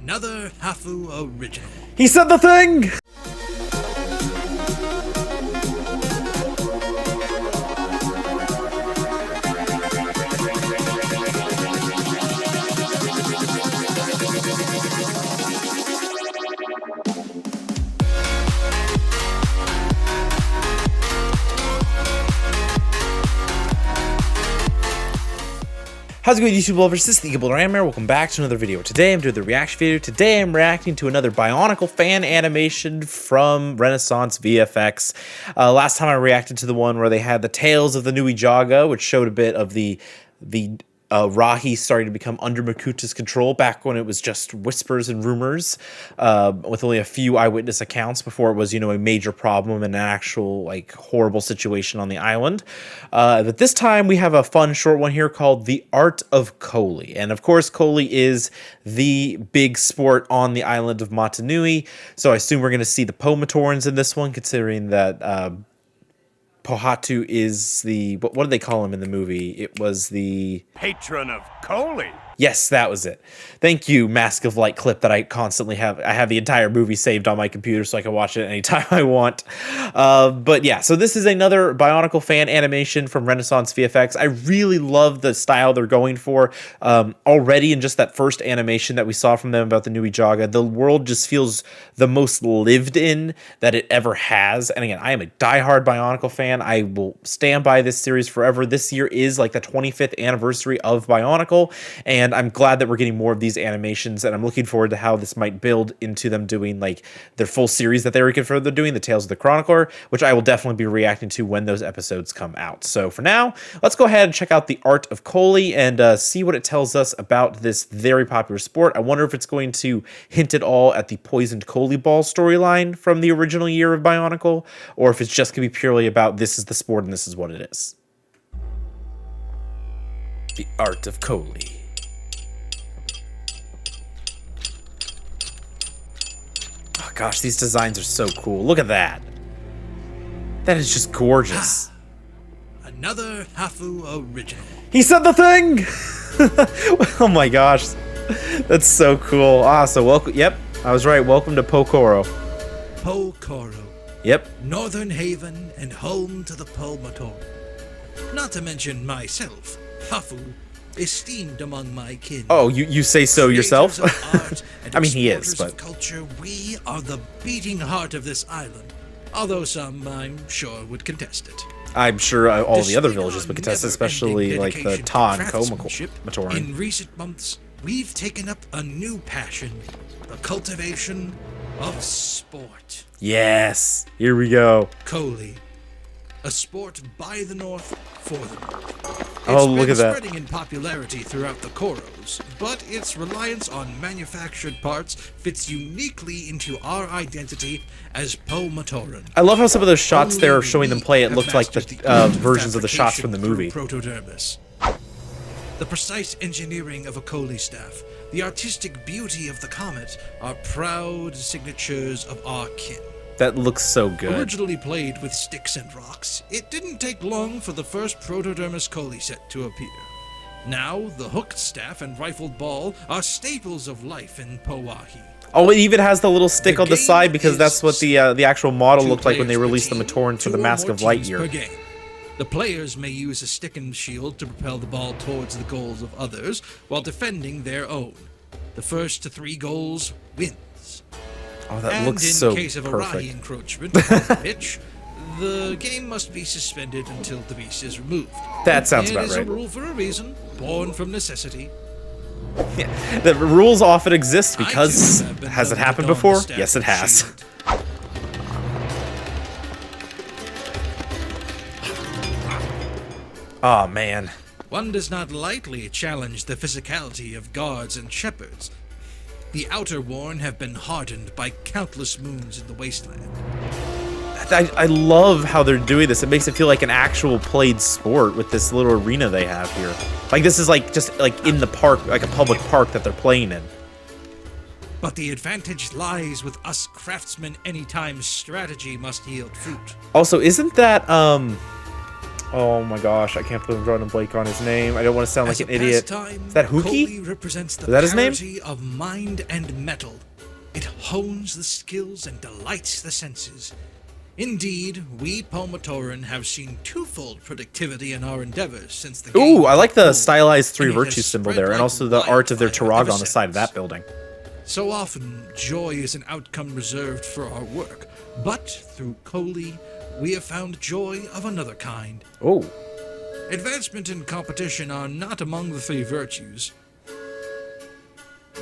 Another Hafu original. He said the thing! How's it going, YouTube lovers? This is the Eagle Ram here. Welcome back to another video. Today I'm doing the reaction video. Today I'm reacting to another Bionicle fan animation from RenaissanceVFX. Last time I reacted to the one where they had the Tales of the Nui Jaga, which showed a bit of the Rahi starting to become under Makuta's control back when it was just whispers and rumors, with only a few eyewitness accounts before it was, you know, a major problem and an actual like horrible situation on the island. But this time we have a fun short one here called The Art of Kolhii. And of course, Kolhii is the big sport on the island of Motunui. So I assume we're going to see the Po-Matorans in this one, considering that Pohatu is the, what do they call him in the movie? It was the patron of Kolhii. Yes, that was it. Thank you, Mask of Light clip that I constantly have. I have the entire movie saved on my computer so I can watch it anytime I want. But yeah, so this is another Bionicle fan animation from RenaissanceVFX. I really love the style they're going for. Already in just that first animation that we saw from them about the Nui Jaga, the world just feels the most lived in that it ever has. And again, I am a diehard Bionicle fan. I will stand by this series forever. This year is like the 25th anniversary of Bionicle, and I'm glad that we're getting more of these animations, and I'm looking forward to how this might build into them doing like their full series that they were confirmed they're doing, the Tales of the Chronicler, which I will definitely be reacting to when those episodes come out. So for now, let's go ahead and check out The Art of Kolhii and see what it tells us about this very popular sport. I wonder if it's going to hint at all at the poisoned Kolhii ball storyline from the original year of Bionicle, or if it's just going to be purely about this is the sport and this is what it is. The Art of Kolhii. Oh gosh, these designs are so cool. Look at that. That is just gorgeous. Another Hafu original. He said the thing! Oh my gosh. That's so cool. Ah, so welcome. Yep, I was right. Welcome to Po-Koro. Po-Koro. Yep. Northern haven and home to the Po-Matoran. Not to mention myself, Hafu, esteemed among my kin. Oh, you say so yourself? Art and I mean, he is, exporters but of culture, we are the beating heart of this island. Although some, I'm sure, would contest it. I'm sure all the other Despite villages our would contest, never-ending especially like the dedication to Tan craftsmanship, Matoran. In recent months, we've taken up a new passion, the cultivation of sport. Yes, here we go. Kolhii, a sport by the North for the North. Oh, look at that. It's been spreading in popularity throughout the Koros, but its reliance on manufactured parts fits uniquely into our identity as Po-Matoran. I love how some of those shots Only there showing them play, it we looked like have the mastered art of versions of the shots from the movie. fabrication through protodermis. The precise engineering of a Kolhii staff, the artistic beauty of the comet, are proud signatures of our kin. That looks so good. Originally played with sticks and rocks, it didn't take long for the first protodermis Kolhii set to appear. Now, the hooked staff and rifled ball are staples of life in Po-Wahi. Oh, it even has the little stick The on the game side because that's what the actual model Two looked like when they players per released the team, Matorans for two the or Mask more of Light teams year. per game. The players may use a stick and shield to propel the ball towards the goals of others while defending their own. The first to 3 goals wins. Oh, that And looks in so case of a perfect. Rahi encroachment on the pitch, the game must be suspended until the beast is removed. That sounds about It is right. a rule for a reason, born from necessity. Yeah. The rules often exist because, I, too, have been has it known to happened don the before? staff Yes, it and has. shield. Oh, man. One does not lightly challenge the physicality of guards and shepherds. The outer worn have been hardened by countless moons in the wasteland. I love how they're doing this. It makes it feel like an actual played sport with this little arena they have here. Like, this is like just like in the park, like a public park that they're playing in. But the advantage lies with us craftsmen. Anytime strategy must yield fruit. Also, isn't that Oh my gosh, I can't believe I'm drawing a blank on his name. I don't want to sound like As an a idiot. pastime, Is that Huki? Kolhii represents the Is that his name? parity of mind and metal. It hones the skills and delights the senses. Indeed, we Pomatoran have seen twofold productivity in our endeavors since the game Ooh, I like the took hold, stylized three and it has virtue symbol spread there, and like also the art of their wildfire Turaga ever on the side of since. that building. So often, joy is an outcome reserved for our work, but through Kolhii, we have found joy of another kind. Oh, Advancement and competition are not among the three virtues,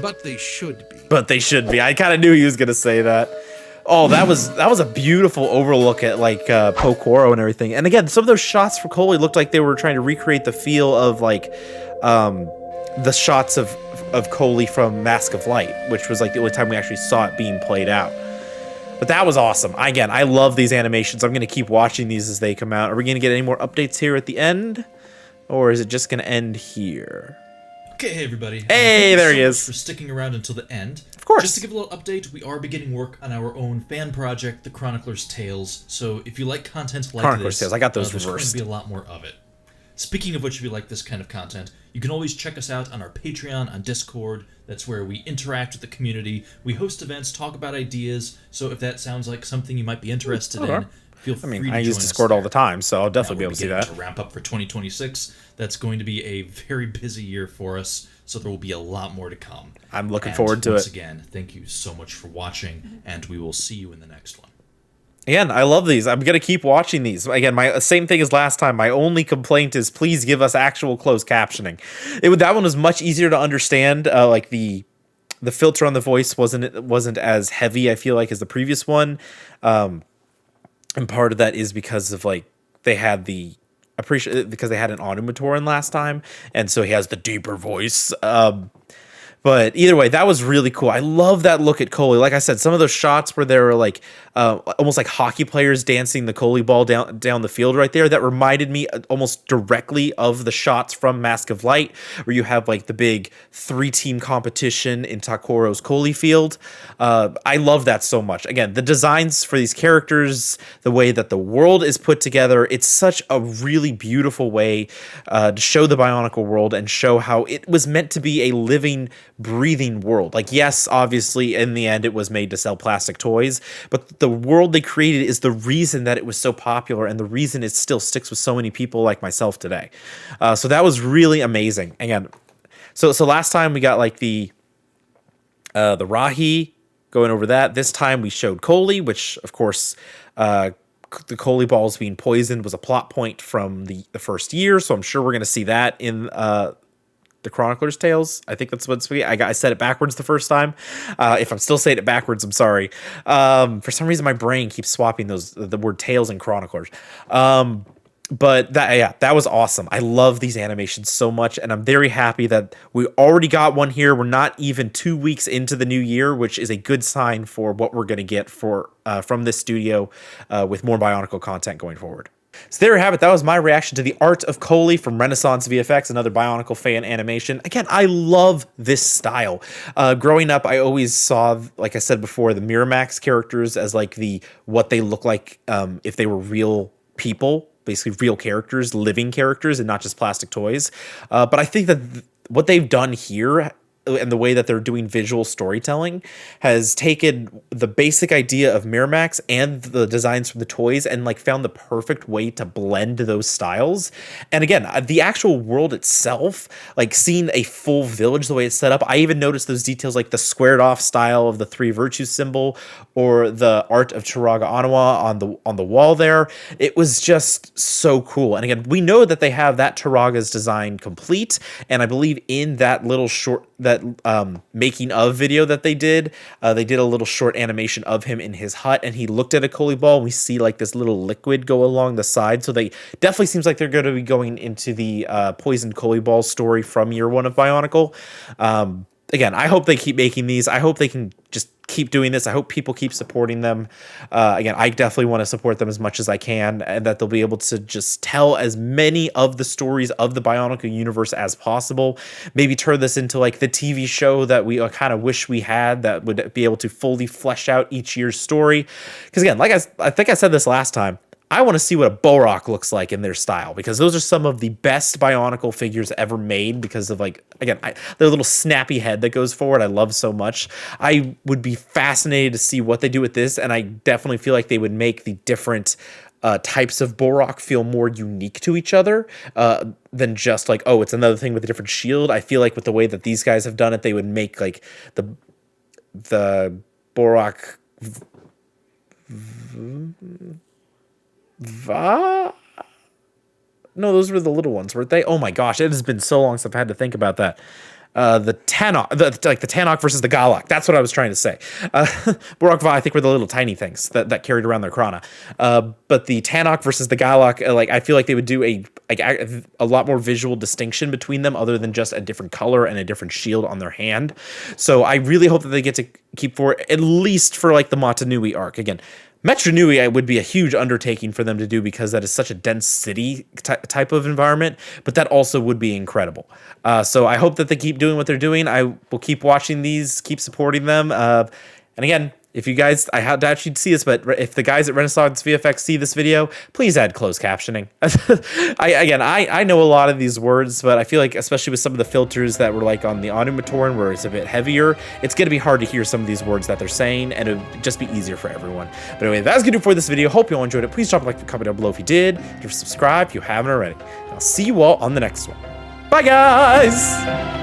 but they should be. but they should be. I kind of knew he was gonna say that. Oh, that was a beautiful overlook at like Po-Koro and everything. And again, some of those shots for Kolhii looked like they were trying to recreate the feel of like the shots of Kolhii from Mask of Light, which was like the only time we actually saw it being played out. But that was awesome. Again, I love these animations. I'm going to keep watching these as they come out. Are we going to get any more updates here at the end? Or is it just going to end here? Okay, hey everybody. Hey, Thank you there so he much is. For sticking around until the end. Of course. Just to give a little update, we are beginning work on our own fan project, The Chronicler's Tales. So if you like content like Chronicler's this, Tales, I got those there's going reversed. to be a lot more of it. Speaking of which, if you like this kind of content, you can always check us out on our Patreon, on Discord. That's where we interact with the community. We host events, talk about ideas. So if that sounds like something you might be interested in, feel free to join us. I use Discord all the time, so I'll definitely be Now able to see we're that. beginning to wrap up for 2026. That's going to be a very busy year for us, so there will be a lot more to come. I'm looking And forward to once it. again, thank you so much for watching, and we will see you in the next one. Again, I love these. I'm going to keep watching these. Again, my same thing as last time. My only complaint is please give us actual closed captioning. That one was much easier to understand. Like the filter on the voice wasn't as heavy, I feel like, as the previous one. And part of that is because of like they had because they had an Automatoran last time, and so he has the deeper voice. But either way, that was really cool. I love that look at Kolhii. Like I said, some of those shots where there were like almost like hockey players dancing the Kolhii ball down the field right there, that reminded me almost directly of the shots from Mask of Light, where you have like the big 3-team competition in Takoro's Kolhii field. I love that so much. Again, the designs for these characters, the way that the world is put together, it's such a really beautiful way to show the Bionicle world and show how it was meant to be a living, breathing world. Like, yes, obviously in the end it was made to sell plastic toys, but the world they created is the reason that it was so popular and the reason it still sticks with so many people like myself today. So that was really amazing. Again, so last time we got like the Rahi going over that. This time we showed Kolhii, which of course the Kolhii balls being poisoned was a plot point from the first year, so I'm sure we're going to see that in the Chronicler's Tales. I think that's what's I said it backwards the first time. If I'm still saying it backwards, I'm sorry. For some reason, my brain keeps swapping the word Tales and Chroniclers. But that was awesome. I love these animations so much, and I'm very happy that we already got one here. We're not even 2 weeks into the new year, which is a good sign for what we're going to get from this studio with more Bionicle content going forward. So there you have it. That was my reaction to the art of Kolhii from RenaissanceVFX, another Bionicle fan animation. Again, I love this style. Growing up, I always saw, like I said before, the Miramax characters as like what they look like if they were real people, basically real characters, living characters, and not just plastic toys. But I think that what they've done here and the way that they're doing visual storytelling has taken the basic idea of Miramax and the designs from the toys and like found the perfect way to blend those styles. And again, the actual world itself, like seeing a full village, the way it's set up, I even noticed those details like the squared off style of the 3 virtues symbol or the art of Turaga Anawa on the wall there. It was just so cool. And again, we know that they have that Turaga's design complete, and I believe in that little short making of video that they did a little short animation of him in his hut, and he looked at a Kolhii ball, and we see like this little liquid go along the side. So they definitely seems like they're going to be going into the poisoned Kolhii ball story from year 1 of Bionicle. Again, I hope they keep making these. I hope they can just keep doing this. I hope people keep supporting them. Again, I definitely want to support them as much as I can, and that they'll be able to just tell as many of the stories of the Bionicle universe as possible. Maybe turn this into like the TV show that we kind of wish we had, that would be able to fully flesh out each year's story. Because again, like I think I said this last time, I want to see what a Borok looks like in their style, because those are some of the best Bionicle figures ever made because of, like, again, their little snappy head that goes forward I love so much. I would be fascinated to see what they do with this, and I definitely feel like they would make the different types of Borok feel more unique to each other than just like, oh, it's another thing with a different shield. I feel like with the way that these guys have done it, they would make like the Borok no, those were the little ones, weren't they? Oh my gosh, it has been so long since I've had to think about that. The Tannock, the Tannock versus the Galak. That's what I was trying to say. Borok Va, I think, were the little tiny things that carried around their Krana. But the Tannock versus the Galak, like, I feel like they would do a lot more visual distinction between them, other than just a different color and a different shield on their hand. So I really hope that they get to keep for at least for like the Motunui arc. Again, Metro Nui would be a huge undertaking for them to do because that is such a dense city type of environment, but that also would be incredible. So I hope that they keep doing what they're doing. I will keep watching these, keep supporting them. And again, if you guys, I doubt you'd see this, but if the guys at Renaissance VFX see this video, please add closed captioning. I know a lot of these words, but I feel like, especially with some of the filters that were like on the Onumatoran where it's a bit heavier, it's going to be hard to hear some of these words that they're saying, and it would just be easier for everyone. But anyway, that's going to do it for this video. Hope you all enjoyed it. Please drop a like and comment down below if you did. If you're subscribed, if you haven't already. And I'll see you all on the next one. Bye, guys!